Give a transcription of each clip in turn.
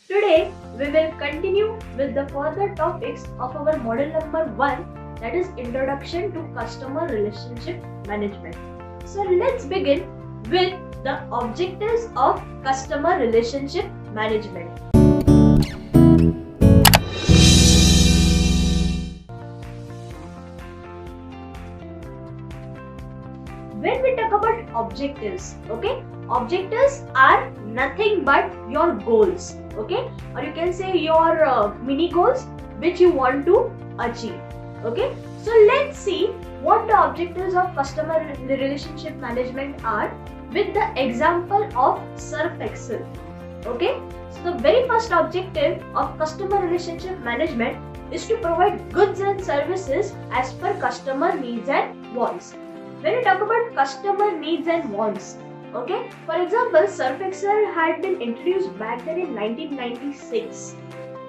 Today we will continue with the further topics of our model number 1, that is Introduction to Customer Relationship Management. So let's begin with the objectives of customer relationship management. When we talk about objectives, okay, objectives are nothing but your goals, okay, or you can say your mini goals which you want to achieve, okay. So let's see what the objectives of customer relationship management are with the example of Surf Excel, okay. So the very first objective of customer relationship management is to provide goods and services as per customer needs and wants. When we talk about customer needs and wants, okay, for example, Surf Excel had been introduced back then in 1996.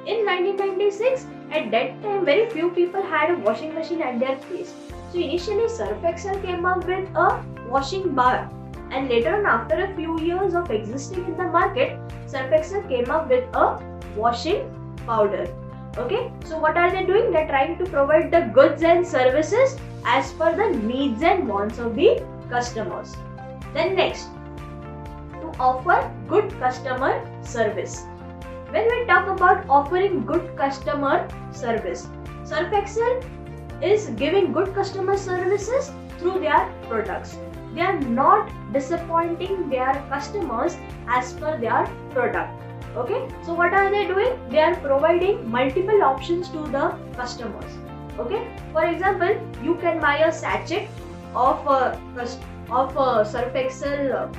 In 1996, at that time, very few people had a washing machine at their place. So initially, Surf Excel came up with a washing bar, and later on, after a few years of existing in the market, Surf Excel came up with a washing powder. Okay, so what are they doing? They're trying to provide the goods and services as per the needs and wants of the customers. Then next, to offer good customer service. When we talk about offering good customer service, Surf Excel is giving good customer services through their products. They are not disappointing their customers as per their product. Okay, so what are they doing? They are providing multiple options to the customers. Okay, for example, you can buy a sachet of Surf Excel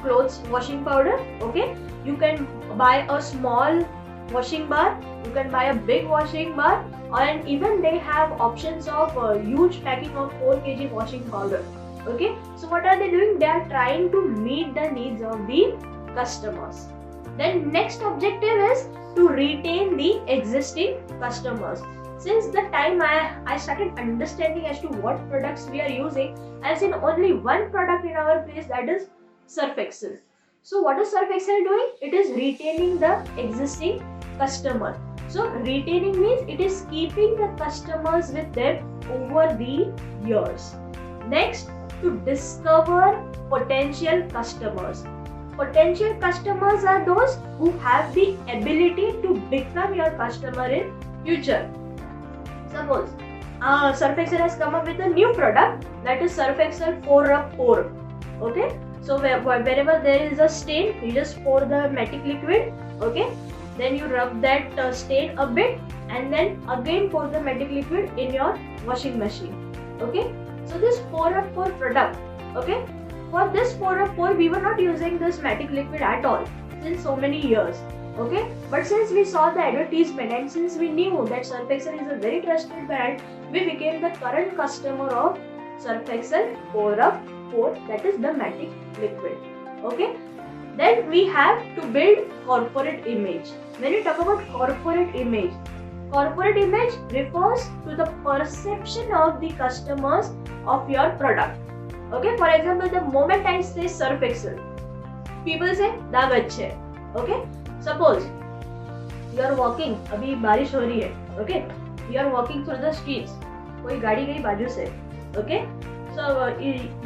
clothes washing powder. Okay, you can buy a small washing bar, you can buy a big washing bar, and even they have options of a huge packing of 4 kg washing powder. Okay, so what are they doing? They are trying to meet the needs of the customers. Then next objective is to retain the existing customers. Since the time I started understanding as to what products we are using, I've seen only one product in our place, that is Surf Excel. So what is Surf Excel doing? It is retaining the existing customer. So retaining means it is keeping the customers with them over the years. Next, to discover potential customers. Potential customers are those who have the ability to become your customer in future. Suppose Surf Excel has come up with a new product, that is Surf Excel 4-Up-Pour. Okay, so wherever there is a stain, you just pour the Matic liquid. Okay, then you rub that stain a bit, and then again pour the Matic liquid in your washing machine. Okay, so this 4-Up-Pour product, okay, for this 4-Up-Pour we were not using this Matic liquid at all since so many years. Okay, but since we saw the advertisement and since we knew that Surf Excel is a very trusted brand, we became the current customer of Surf Excel 4-Up-Pour, that is the Matic liquid. Okay, then we have to build corporate image. When you talk about corporate image refers to the perception of the customers of your product. Okay, for example, the moment I say Surf Excel, people say दाग अच्छे. Okay, suppose you are walking, अभी बारिश हो रही है. Okay, you are walking through the streets, कोई गाड़ी गई बाजू से. Okay, so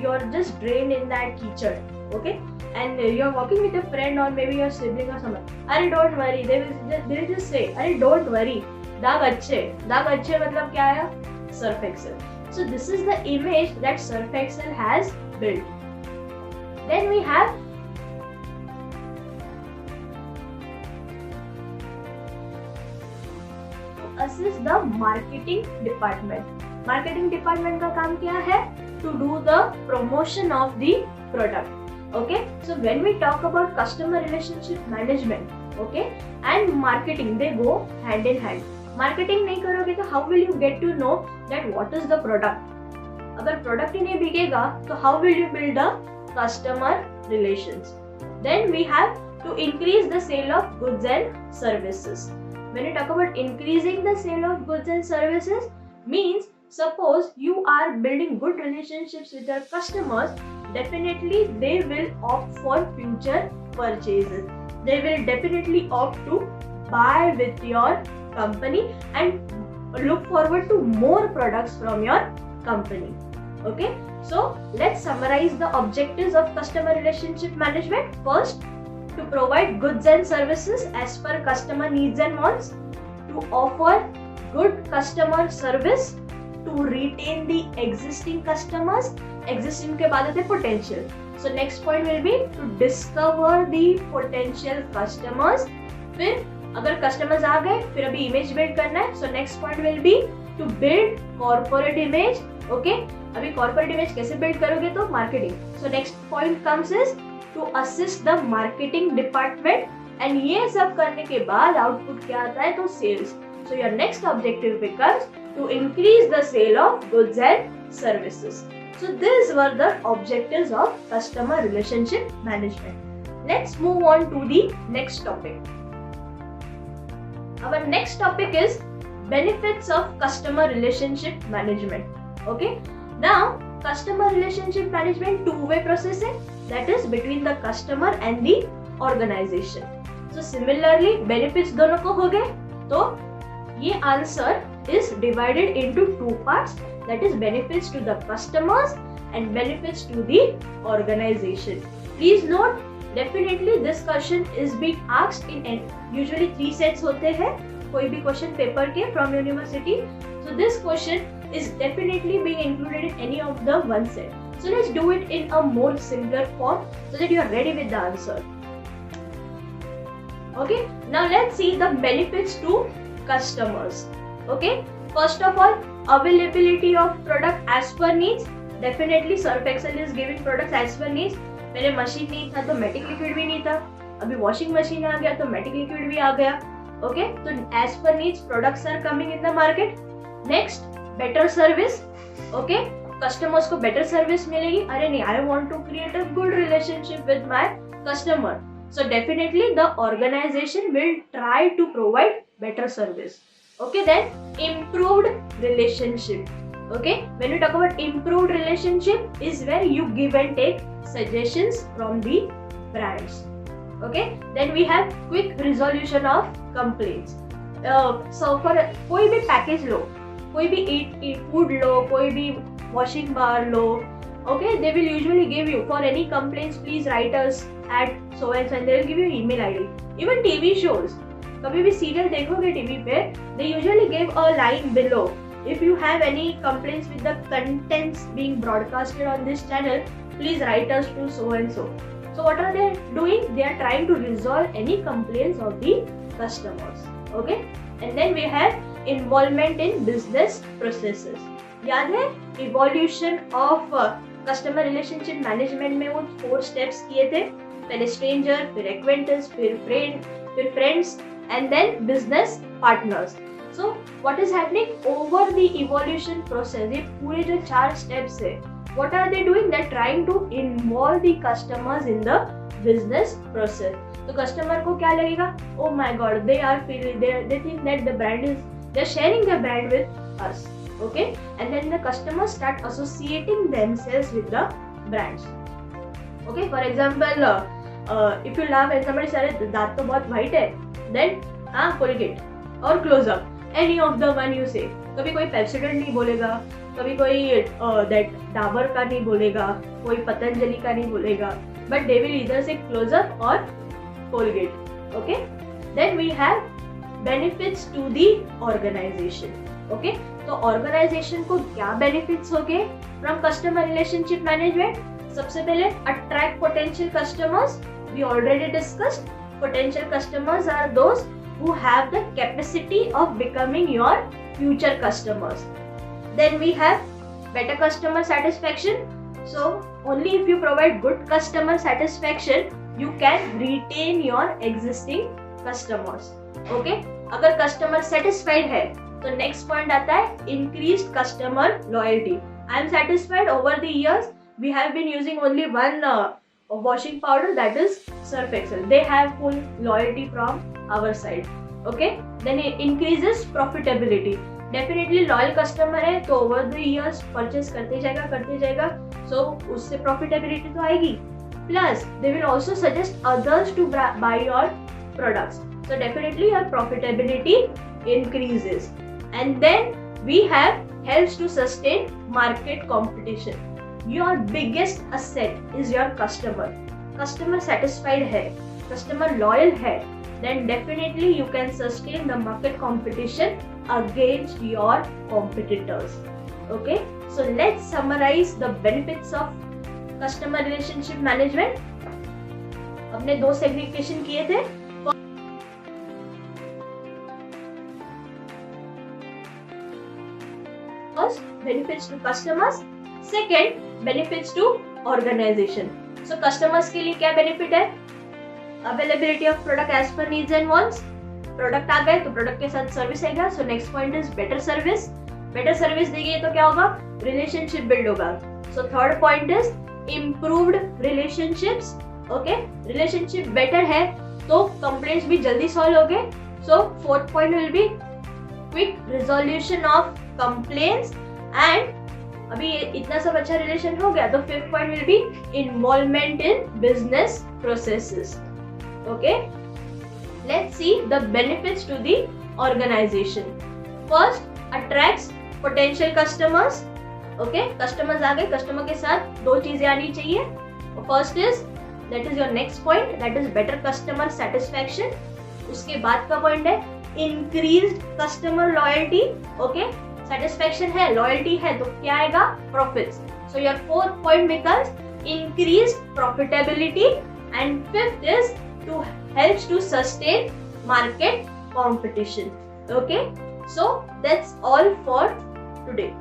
you are just drained in that कीचड़. Okay, and you are walking with a friend or maybe your sibling or someone. अरे don't worry, they will just say, अरे don't worry, दाग अच्छे मतलब क्या आया? Surf Excel. So this is the image that Surf Excel has built. Then we have to assist the marketing department. Marketing department का काम क्या है? To do the promotion of the product. Okay, so when we talk about customer relationship management, okay, and marketing, they go hand in hand. Marketing नहीं करोगे तो how will you get to know that what is the product. अगर product ही नहीं बिकेगा तो how will you build the customer relations. Then we have to increase the sale of goods and services. When you talk about increasing the sale of goods and services means suppose you are building good relationships with your customers, definitely they will opt for future purchases. They will definitely opt to buy with your company and look forward to more products from your company. Okay, so let's summarize the objectives of customer relationship management. First, to provide goods and services as per customer needs and wants, to offer good customer service, to retain the existing customers. Existing के बाद आते potential. So next point will be to discover the potential customers. फिर अगर customers आ गए, फिर अभी image build करना है. So next point will be to build corporate image. Okay, अभी corporate image कैसे build करोगे तो marketing. So next point comes is to assist the marketing department. And ये सब करने के बाद output क्या आता है तो sales. So your next objective becomes to increase the sale of goods and services. So these were the objectives of customer relationship management. Let's move on to the next topic. Our next topic is benefits of customer relationship management. Okay. Now, customer relationship management two-way process है, that is between the customer and the organization. So similarly, benefits दोनों को हो गए, तो ये answer is divided into two parts, that is benefits to the customers and benefits to the organization. Please note, definitely this question is being asked in usually 3 sets होते हैं कोई भी question paper के from university. So this question is definitely being included in any of the one set. So let's do it in a more simpler form so that you are ready with the answer. Okay, now let's see the benefits to customers. Okay, first of all, availability of product as per needs. Definitely Surf Excel is giving products as per needs. पहले machine नहीं था तो मैटिक liquid भी नहीं था, अभी washing machine आ गया तो मैटिक लिक्विड भी आ गया. ओके, तो as per needs products are coming in the market. Next, better service. Okay, customers को बेटर सर्विस मिलेगी. अरे नहीं, I want to create a good relationship with my customer. So definitely the organization will try to provide better service. Okay, then improved relationship. Okay, when we talk about improved relationship is where you give and take suggestions from the brands. Okay, then we have quick resolution of complaints. So for कोई भी package लो, कोई भी eat food लो, कोई भी washing bar low, okay, they will usually give you for any complaints please write us at so and so and they will give you email ID. Even TV shows, कभी भी serial देखोगे TV पे, they usually give a line below. If you have any complaints with the contents being broadcasted on this channel, please write us to so and so. So what are they doing? They are trying to resolve any complaints of the customers. Okay, and then we have involvement in business processes. याद है evolution of customer relationship management में वो 4 steps किए थे. पहले stranger, फिर acquaintance, फिर friends, and then business partners. So what is happening over the evolution process? ये पूरे जो 4 steps है, what are they doing? They're trying to involve the customers in the business process. तो customer को क्या लगेगा? Oh my God, they think that the brand is, they're sharing their brand with us. Okay, and then the customers start associating themselves with the brands. Okay, for example, if you laugh and somebody says दांत तो बहुत white है, then Colgate और Close Up, any of the one you say. कभी कोई Pepsodent नहीं बोलेगा, कभी कोई that Dabur का नहीं बोलेगा, कोई पतंजलि का नहीं बोलेगा, but they will either say Close Up or Colgate. Okay, then we have benefits to the organization. Okay, तो ऑर्गेनाइजेशन को क्या बेनिफिट्स हो गए फ्रॉम कस्टमर रिलेशनशिप मैनेजमेंट? सबसे पहले attract potential customers. We already discussed potential customers are those who have the capacity of becoming your future customers. Then we have better customer satisfaction. So only if you provide good customer satisfaction you can retain your existing customers. Okay, अगर customer satisfied है तो next point आता है increased customer loyalty. I am satisfied over the years we have been using only one washing powder, that is Surf Excel. They have full loyalty from our side. Okay, then it increases profitability. Definitely loyal customer है तो over the years purchase करते जाएगा, so उससे profitability तो आएगी. Plus they will also suggest others to buy your products. So definitely your profitability increases. And then we have helps to sustain market competition. Your biggest asset is your customer. Customer satisfied hai, customer loyal hai, then definitely you can sustain the market competition against your competitors. Okay, so let's summarize the benefits of customer relationship management. हमने दो segregation किए थे. First, benefits to customers. Second, benefits to organization. So customers के लिए क्या benefit है? Availability of product as per needs and wants. Product आ गए तो product के साथ service आएगा. So next point is better service. Better service देंगे तो क्या होगा? Relationship build होगा. So third point is improved relationships. Okay, relationship better है तो complaints भी जल्दी solve होंगे. So fourth point will be quick resolution of complaints. And अभी इतना सब अच्छा relation हो गया तो fifth point will be involvement in business processes. Okay, let's see the benefits to the organization. First, attracts potential customers. Okay, customers आ गए, customer के साथ दो चीजें आनी चाहिए. First is, that is your next point, that is better customer satisfaction. उसके बाद का point है increased customer loyalty. Okay, satisfaction है, loyalty है तो क्या आएगा? Profits. So your fourth point becomes increased profitability, and fifth is to helps to sustain market competition. Okay, so that's all for today.